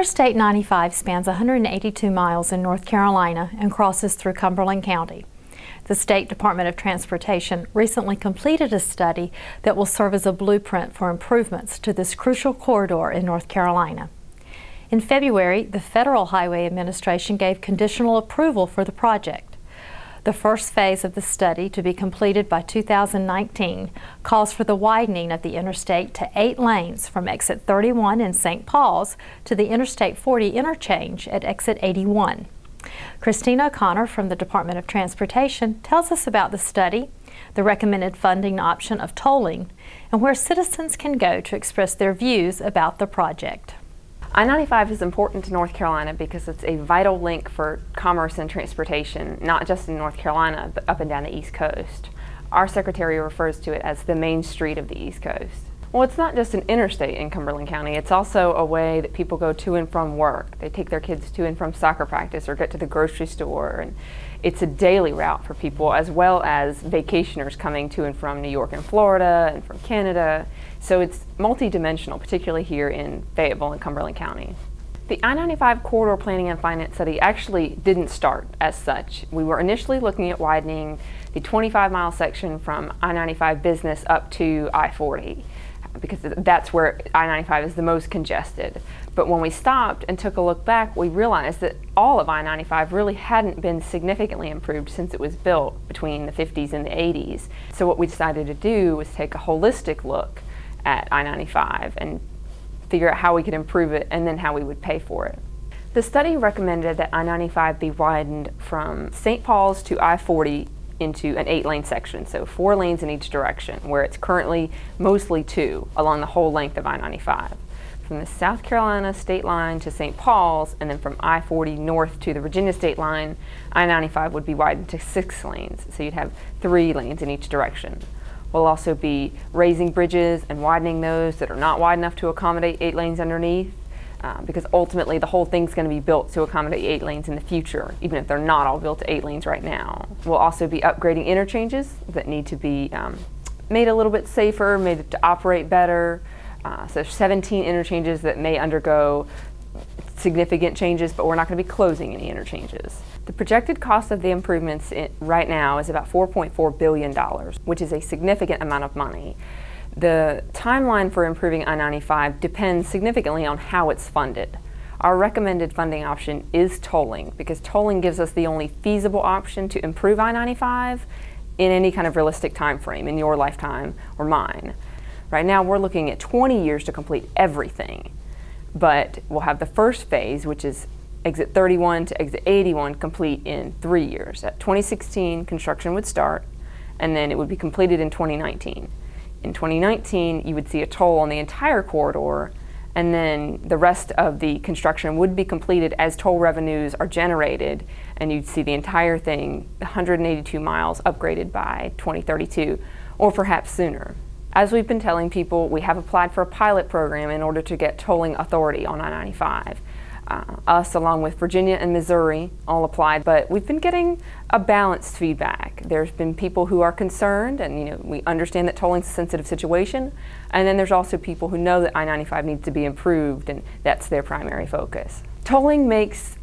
Interstate 95 spans 182 miles in North Carolina and crosses through Cumberland County. The State Department of Transportation recently completed a study that will serve as a blueprint for improvements to this crucial corridor in North Carolina. In February, the Federal Highway Administration gave conditional approval for the project. The first phase of the study, to be completed by 2019, calls for the widening of the interstate to 8 lanes from exit 31 in St. Paul's to the Interstate 40 interchange at exit 81. Kristine O'Connor from the Department of Transportation tells us about the study, the recommended funding option of tolling, and where citizens can go to express their views about the project. I-95 is important to North Carolina because it's a vital link for commerce and transportation, not just in North Carolina, but up and down the East Coast. Our secretary refers to it as the main street of the East Coast. Well, it's not just an interstate in Cumberland County, it's also a way that people go to and from work. They take their kids to and from soccer practice or get to the grocery store, and it's a daily route for people, as well as vacationers coming to and from New York and Florida and from Canada. So it's multi-dimensional, particularly here in Fayetteville and Cumberland County. The I-95 Corridor Planning and Finance Study actually didn't start as such. We were initially looking at widening the 25-mile section from I-95 Business up to I-40, because that's where I-95 is the most congested. But when we stopped and took a look back, we realized that all of I-95 really hadn't been significantly improved since it was built between the 50s and the 80s. So what we decided to do was take a holistic look at I-95 and figure out how we could improve it and then how we would pay for it. The study recommended that I-95 be widened from St. Paul's to I-40 into an 8-lane section, so 4 lanes in each direction, where it's currently mostly 2 along the whole length of I-95. From the South Carolina state line to St. Paul's, and then from I-40 north to the Virginia state line, I-95 would be widened to 6 lanes, so you'd have 3 lanes in each direction. We'll also be raising bridges and widening those that are not wide enough to accommodate 8 lanes underneath, because ultimately the whole thing's going to be built to accommodate 8 lanes in the future, even if they're not all built to 8 lanes right now. We'll also be upgrading interchanges that need to be made a little bit safer, made to operate better. So 17 interchanges that may undergo significant changes, but we're not going to be closing any interchanges. The projected cost of the improvements right now is about $4.4 billion, which is a significant amount of money. The timeline for improving I-95 depends significantly on how it's funded. Our recommended funding option is tolling, because tolling gives us the only feasible option to improve I-95 in any kind of realistic time frame, in your lifetime or mine. Right now we're looking at 20 years to complete everything, but we'll have the first phase, which is exit 31 to exit 81, complete in 3 years. At 2016, construction would start, and then it would be completed in 2019. In 2019, you would see a toll on the entire corridor, and then the rest of the construction would be completed as toll revenues are generated, and you'd see the entire thing, 182 miles, upgraded by 2032, or perhaps sooner. As we've been telling people, we have applied for a pilot program in order to get tolling authority on I-95. Us, along with Virginia and Missouri, all applied, but we've been getting a balanced feedback. There's been people who are concerned, and we understand that tolling's a sensitive situation, and then there's also people who know that I-95 needs to be improved, and that's their primary focus. Tolling makes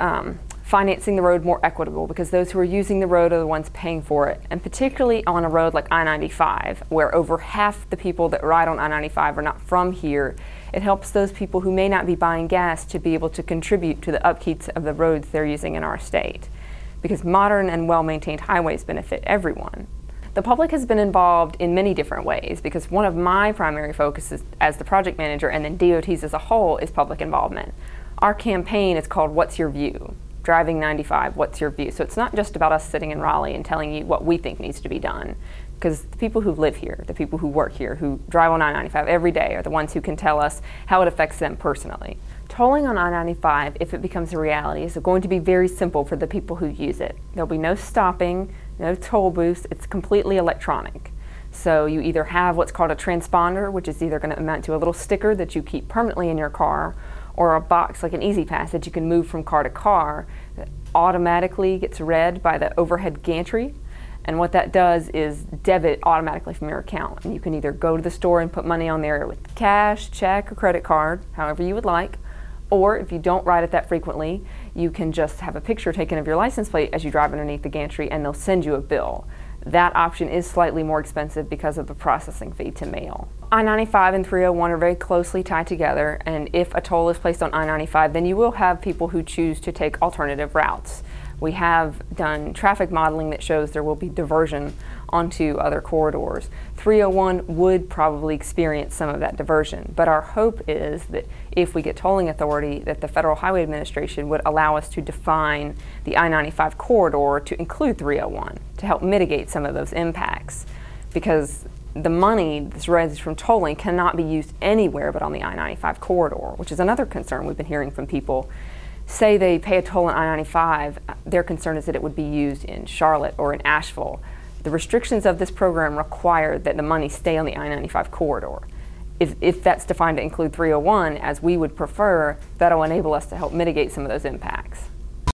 financing the road more equitable, because those who are using the road are the ones paying for it, and particularly on a road like I-95, where over half the people that ride on I-95 are not from here. It helps those people who may not be buying gas to be able to contribute to the upkeep of the roads they're using in our state, because modern and well-maintained highways benefit everyone. The public has been involved in many different ways, because one of my primary focuses as the project manager, and then DOT's as a whole, is public involvement. Our campaign is called What's Your View? Driving 95, what's your view? So it's not just about us sitting in Raleigh and telling you what we think needs to be done, because the people who live here, the people who work here, who drive on I-95 every day, are the ones who can tell us how it affects them personally. Tolling on I-95, if it becomes a reality, is going to be very simple for the people who use it. There'll be no stopping, no toll booths, it's completely electronic. So you either have what's called a transponder, which is either going to amount to a little sticker that you keep permanently in your car, or a box like an Easy Pass that you can move from car to car that automatically gets read by the overhead gantry. And what that does is debit automatically from your account. And you can either go to the store and put money on there with cash, check, or credit card, however you would like, Or if you don't ride it that frequently, you can just have a picture taken of your license plate as you drive underneath the gantry and they'll send you a bill. That option is slightly more expensive because of the processing fee to mail. I-95 and 301 are very closely tied together, and if a toll is placed on I-95, then you will have people who choose to take alternative routes. We have done traffic modeling that shows there will be diversion onto other corridors. 301 would probably experience some of that diversion, but our hope is that if we get tolling authority, that the Federal Highway Administration would allow us to define the I-95 corridor to include 301 to help mitigate some of those impacts, because the money that's raised from tolling cannot be used anywhere but on the I-95 corridor, which is another concern we've been hearing from people. Say they pay a toll on I-95, their concern is that it would be used in Charlotte or in Asheville. The restrictions of this program require that the money stay on the I-95 corridor. If that's defined to include 301, as we would prefer, that'll enable us to help mitigate some of those impacts.